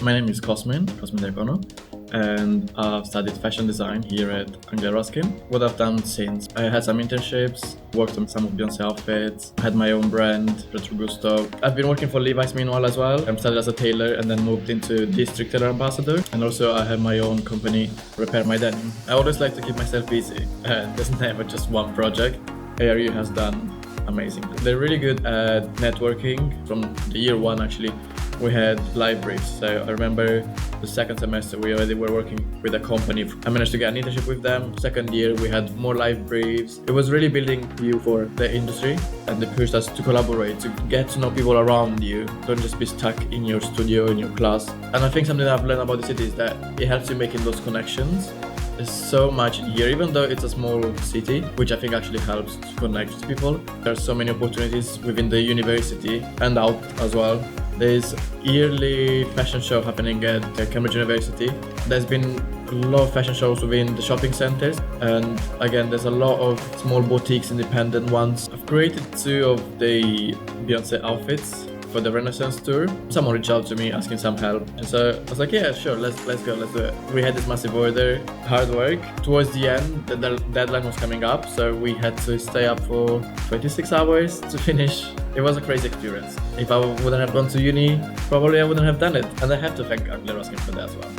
My name is Cosmin Diaconu, and I've studied fashion design here at Ruskin. What I've done since, I had some internships, worked on some of Beyoncé outfits, had my own brand, Retrogusto. I've been working for Levis meanwhile as well. I started as a tailor and then moved into district tailor ambassador. And also I have my own company, Repair My Denim. I always like to keep myself busy. There's never just one project. ARU has done amazing. They're really good at networking. From the year one, actually, we had live briefs. So I remember the second semester we already were working with a company. I managed to get an internship with them. Second year we had more live briefs. It was really building you for the industry, and they pushed us to collaborate, to get to know people around you. Don't just be stuck in your studio, in your class. And I think something that I've learned about the city is that it helps you making those connections. There's so much here, even though it's a small city, which I think actually helps to connect with people. There are so many opportunities within the university and out as well. There's yearly fashion show happening at Cambridge University. There's been a lot of fashion shows within the shopping centers, and again, there's a lot of small boutiques, independent ones. I've created 2 of the Beyoncé outfits for the Renaissance tour. Someone reached out to me asking some help, and so I was like, yeah, sure, let's go, let's do it. We had this massive order, hard work. Towards the end, the deadline was coming up, so we had to stay up for 26 hours to finish. It was a crazy experience. If I wouldn't have gone to uni, probably I wouldn't have done it, and I have to thank Ruskin for that as well.